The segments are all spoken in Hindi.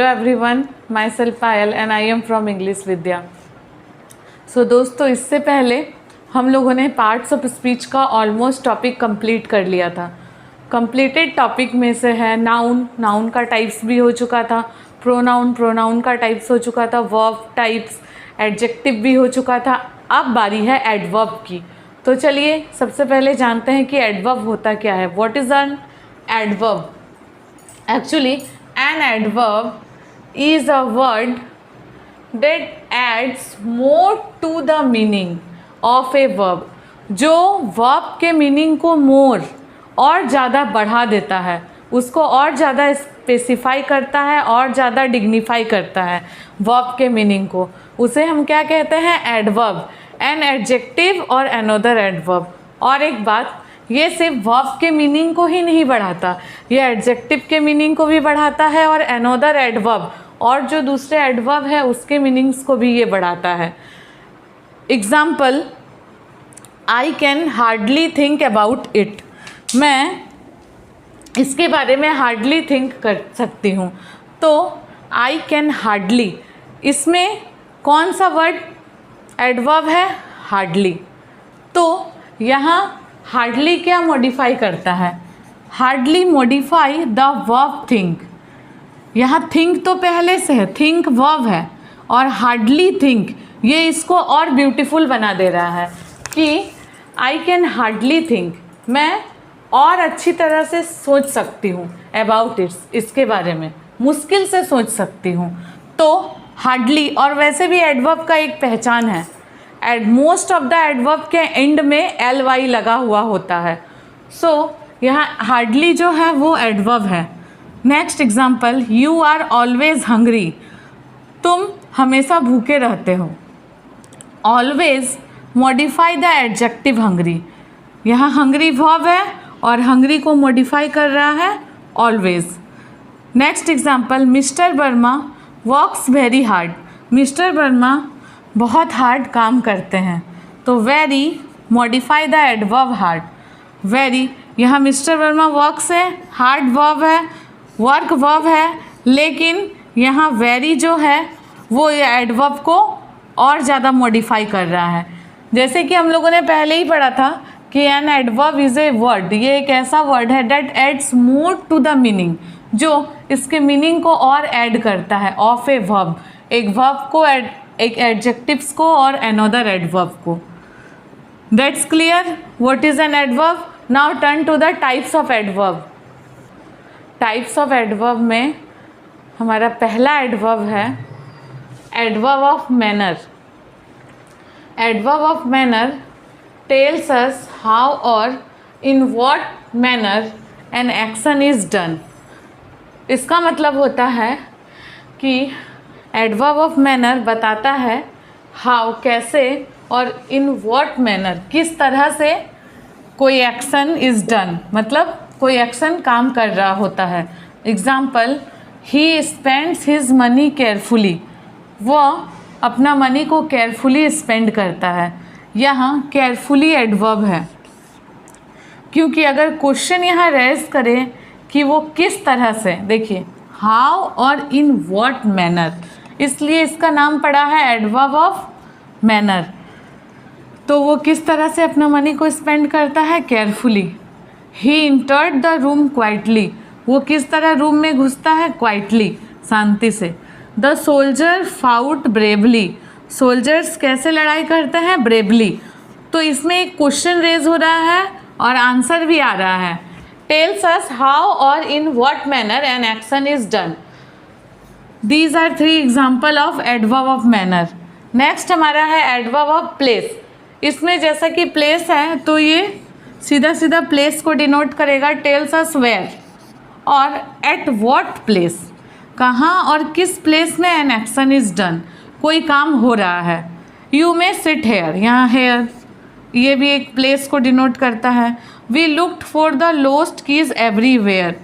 Hello everyone, myself Payal and I am from English Vidya. So दोस्तों, इससे पहले हम लोगों ने पार्ट्स ऑफ स्पीच का ऑलमोस्ट टॉपिक कंप्लीट कर लिया था। कंप्लीटेड टॉपिक में से है नाउन, नाउन का टाइप्स भी हो चुका था, प्रोनाउन, प्रोनाउन का टाइप्स हो चुका था, वर्ब टाइप्स, एडजेक्टिव भी हो चुका था। अब बारी है एडवर्ब की। तो चलिए सबसे पहले जानते हैं कि एडवर्ब होता क्या है। What is an adverb? Actually an adverb is a word that adds more to the meaning of a verb, जो verb के मीनिंग को more और ज़्यादा बढ़ा देता है, उसको और ज़्यादा स्पेसिफाई करता है और ज़्यादा डिग्निफाई करता है verb के मीनिंग को। उसे हम क्या कहते हैं? एडवर्ब। एन एडजेक्टिव और अनदर एडवर्ब। और एक बात, ये सिर्फ वर्ब के मीनिंग को ही नहीं बढ़ाता, ये एडजेक्टिव के मीनिंग को भी बढ़ाता है और अनदर एडवर्ब और जो दूसरे एडवर्ब है उसके मीनिंग्स को भी ये बढ़ाता है। Example, I can hardly think about it. मैं इसके बारे में हार्डली थिंक कर सकती हूँ। तो आई कैन हार्डली, इसमें कौन सा वर्ड एडवर्ब है? हार्डली। तो यहाँ हार्डली क्या मॉडिफाई करता है? Hardly modify the verb think. यहाँ थिंक तो पहले से है, थिंक वर्ब है, और हार्डली थिंक ये इसको और ब्यूटीफुल बना दे रहा है कि आई कैन हार्डली थिंक, मैं और अच्छी तरह से सोच सकती हूँ अबाउट इट्स, इसके बारे में मुश्किल से सोच सकती हूँ। तो हार्डली, और वैसे भी एडवर्ब का एक पहचान है, मोस्ट ऑफ द एडवर्ब के एंड में ly लगा हुआ होता है। सो यहाँ हार्डली जो है वो एडवर्ब है। Next example, you are always hungry. तुम हमेशा भूखे रहते हो। Always modify the adjective hungry. यहाँ हंग्री वर्ब है और हंग्री को मॉडिफाई कर रहा है always. Next example, mister Verma works very hard. Mister Verma बहुत हार्ड काम करते हैं। तो very modify the adverb hard. Very, यहाँ मिस्टर वर्मा वर्क्स है, हार्ड वर्ब है, वर्क वर्ब है, लेकिन यहाँ वेरी जो है वो ये एडवर्ब को और ज़्यादा मॉडिफाई कर रहा है। जैसे कि हम लोगों ने पहले ही पढ़ा था कि an adverb is a word, ये एक ऐसा वर्ड है that adds more to the meaning, जो इसके मीनिंग को और ऐड करता है ऑफ ए वर्ब, एक वर्ब को ऐड, एक एडजेक्टिव्स को और अनदर एडवर्ब को। That's clear what is an adverb. Now turn to the types of adverb. टाइप्स ऑफ एडवर्ब में हमारा पहला एडवर्ब है adverb of manner. Adverb of manner tales us how और in what manner N action is done. इसका मतलब होता है कि एडवर्ब ऑफ मैनर बताता है हाउ, कैसे, और इन व्हाट मैनर, किस तरह से कोई एक्शन इज़ डन, मतलब कोई एक्शन काम कर रहा होता है। Example, he spends his money carefully. वह अपना मनी को केयरफुली स्पेंड करता है। यहाँ केयरफुली एडवर्ब है, क्योंकि अगर क्वेश्चन यहाँ रेज करे कि वो किस तरह से, देखिए हाउ और इन व्हाट मैनर, इसलिए इसका नाम पड़ा है एडवर्ब ऑफ मैनर। तो वो किस तरह से अपना मनी को स्पेंड करता है? Carefully. He entered the room quietly. वो किस तरह रूम में घुसता है? क्वाइटली, शांति से। The soldier fought bravely. Soldiers कैसे लड़ाई करते हैं? ब्रेवली। तो इसमें एक क्वेश्चन रेज हो रहा है और आंसर भी आ रहा है। टेल्स अस हाउ और in what manner N action is done. These are 3 example of adverb of manner. Next हमारा है एडवर्ब ऑफ प्लेस। इसमें जैसा कि प्लेस है तो ये सीधा सीधा प्लेस को डिनोट करेगा, टेल्स अस वेयर, और एट व्हाट प्लेस, कहाँ और किस प्लेस में एन एक्शन इज डन, कोई काम हो रहा है। यू मे सिट हेयर, यहाँ हेयर ये भी एक प्लेस को डिनोट करता है। We looked for the lost keys everywhere.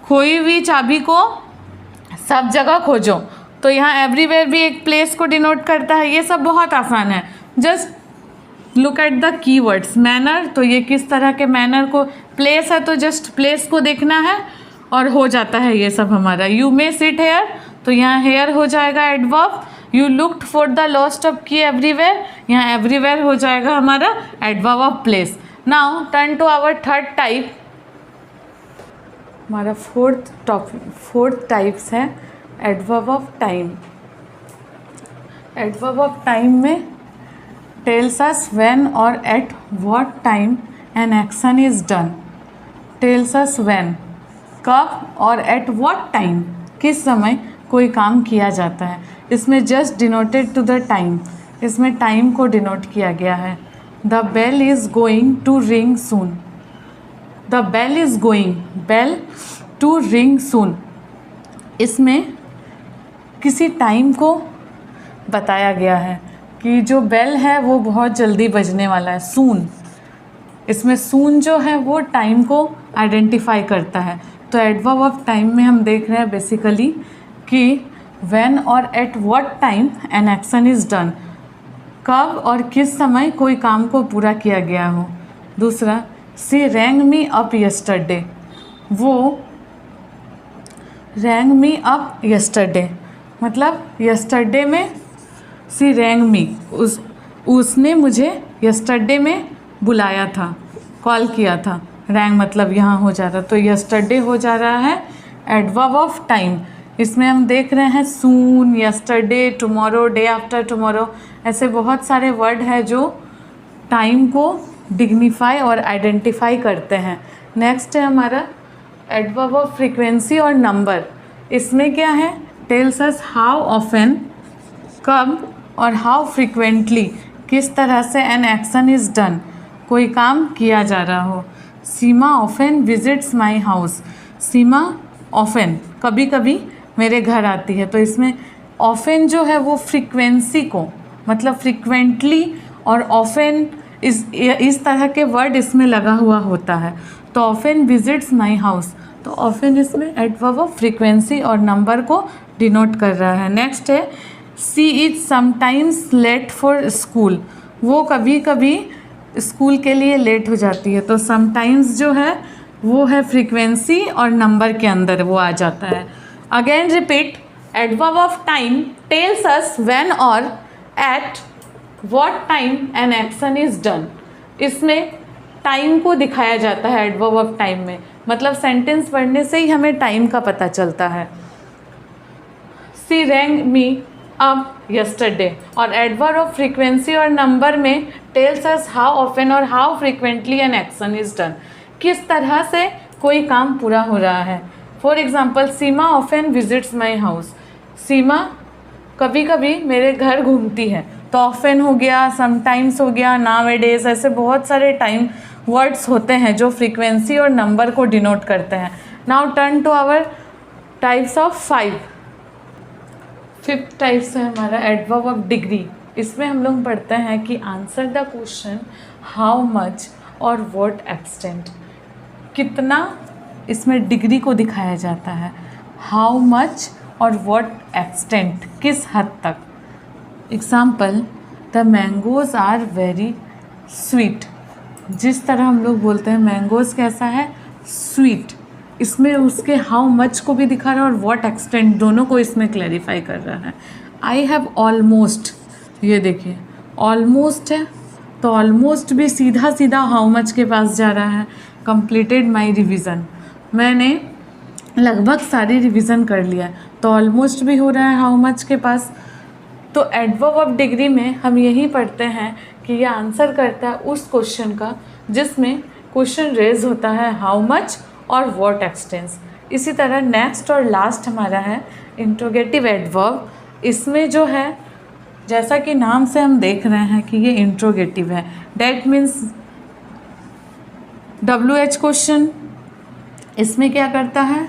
खोई हुई चाबी को सब जगह खोजो। तो यहाँ एवरीवेयर भी एक प्लेस को डिनोट करता है। ये सब बहुत आसान है, just look at the keywords. Manner, तो ये किस तरह के मैनर को, प्लेस है तो जस्ट प्लेस को देखना है, और हो जाता है ये सब हमारा। यू मे सिट हेयर, तो यहाँ हेयर हो जाएगा adverb. You looked for the lost of key everywhere, यहाँ एवरीवेयर हो जाएगा हमारा adverb of place. Now turn to our third type. हमारा फोर्थ टाइप्स है adverb of time. Adverb of time में टेल्स अस व्हेन और at what time an action is done. Tells us when, कब, और एट व्हाट टाइम, किस समय कोई काम किया जाता है। इसमें just denoted to the time, इसमें टाइम को डिनोट किया गया है। The bell is going to ring soon. The bell is going, bell to ring soon, इसमें किसी टाइम को बताया गया है कि जो बेल है वो बहुत जल्दी बजने वाला है, सून। इसमें सून जो है वो टाइम को आइडेंटिफाई करता है। तो एडवर्ब ऑफ टाइम में हम देख रहे हैं बेसिकली कि व्हेन और at what time an action is done, कब और किस समय कोई काम को पूरा किया गया हो। दूसरा, सी रैंग मी अप यस्टरडे, वो रैंग मी अप यस्टरडे, मतलब यस्टरडे में सी रैंग मी, उसने मुझे यस्टरडे में बुलाया था, कॉल किया था। रैंग मतलब यहाँ हो जा रहा, तो यस्टरडे हो जा रहा है एडवर्ब ऑफ टाइम। इसमें हम देख रहे हैं soon, yesterday, tomorrow, day after tomorrow, ऐसे बहुत सारे वर्ड हैं जो टाइम को डिग्निफाई और आइडेंटिफाई करते हैं। नेक्स्ट है हमारा एडवर्ब ऑफ फ्रीक्वेंसी और नंबर। इसमें क्या है, टेल्स अस हाउ ऑफन, कब, और हाउ फ्रीक्वेंटली, किस तरह से एन एक्शन इज़ डन, कोई काम किया जा रहा हो। Seema often visits my house, Seema often कभी कभी मेरे घर आती है। तो इसमें ऑफन जो है वो फ्रीक्वेंसी को, मतलब फ्रीक्वेंटली और ऑफन इस तरह के वर्ड इसमें लगा हुआ होता है। तो ऑफन विजिट्स माई हाउस, तो ऑफन इसमें एडवर्ब ऑफ फ्रीक्वेंसी और नंबर को डिनोट कर रहा है। नेक्स्ट है she is sometimes late for school, वो कभी कभी स्कूल के लिए लेट हो जाती है। तो समटाइम्स जो है वो है फ्रीक्वेंसी और नंबर के अंदर वो आ जाता है। Again repeat, adverb of time tells us when और at what time an action is done. इसमें टाइम को दिखाया जाता है एडवर्ब ऑफ टाइम में, मतलब सेंटेंस पढ़ने से ही हमें टाइम का पता चलता है। She rang me up yesterday, और एडवर्ब ऑफ फ्रीक्वेंसी और नंबर में टेल्स अस हाउ ऑफन और how frequently an action is done, किस तरह से कोई काम पूरा हो रहा है। For example, Seema often visits my house, Seema कभी कभी मेरे घर घूमती है। तो ऑफन हो गया, समटाइम्स हो गया, नाउअडेज, ऐसे बहुत सारे टाइम वर्ड्स होते हैं जो फ्रीक्वेंसी और नंबर को डिनोट करते हैं। Now turn to our types of 5। Fifth types है हमारा एडवर्ब ऑफ डिग्री। इसमें हम लोग पढ़ते हैं कि answer the question how much और व्हाट एक्सटेंट, कितना, इसमें डिग्री को दिखाया जाता है। हाउ मच और व्हाट एक्सटेंट, किस हद तक। Example, the mangoes are very sweet, जिस तरह हम लोग बोलते हैं मैंगोज़ कैसा है, स्वीट, इसमें उसके हाउ मच को भी दिखा रहा है और व्हाट एक्सटेंट, दोनों को इसमें क्लैरिफाई कर रहा है। आई हैव ऑलमोस्ट, ये देखिए ऑलमोस्ट है, तो ऑलमोस्ट भी सीधा सीधा हाउ मच के पास जा रहा है। कंप्लीटेड माई रिविज़न, मैंने लगभग सारी रिवीजन कर लिया, तो ऑलमोस्ट भी हो रहा है हाउ मच के पास। तो एडवर्ब ऑफ डिग्री में हम यही पढ़ते हैं कि यह आंसर करता है उस क्वेश्चन का जिसमें क्वेश्चन रेज होता है हाउ मच और व्हाट एक्सटेंस। इसी तरह नेक्स्ट और लास्ट हमारा है इंट्रोगेटिव एडवर्ब। इसमें जो है, जैसा कि नाम से हम देख रहे हैं कि ये इंट्रोगेटिव है, डैट मीन्स WH क्वेश्चन। इसमें क्या करता है,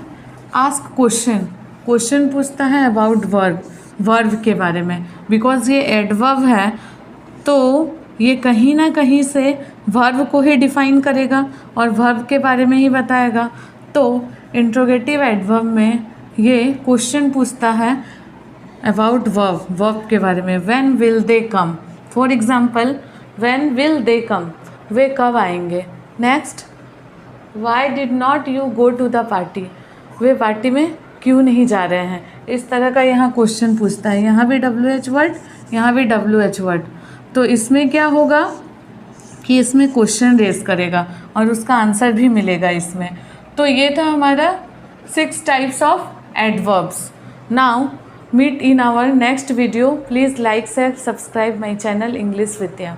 आस्क क्वेश्चन, क्वेश्चन पूछता है अबाउट वर्ब, वर्ब के बारे में। बिकॉज ये एडवर्ब है तो ये कहीं ना कहीं से वर्ब को ही डिफाइन करेगा और वर्ब के बारे में ही बताएगा। तो इंट्रोगेटिव एडवर्ब में ये क्वेश्चन पूछता है अबाउट वर्ब, वर्ब के बारे में। When will they come, for example when will they come, वे कब आएंगे। Next, why did not you go to the party, वे वाटी में क्यों नहीं जा रहे हैं। इस तरह का यहाँ क्वेश्चन पूछता है, यहाँ भी WH वर्ड, यहाँ भी WH वर्ड। तो इसमें क्या होगा कि इसमें क्वेश्चन रेज करेगा और उसका आंसर भी मिलेगा इसमें। तो ये था हमारा 6 types of adverbs. Now meet in our next video. Please like share subscribe my channel English Vidya.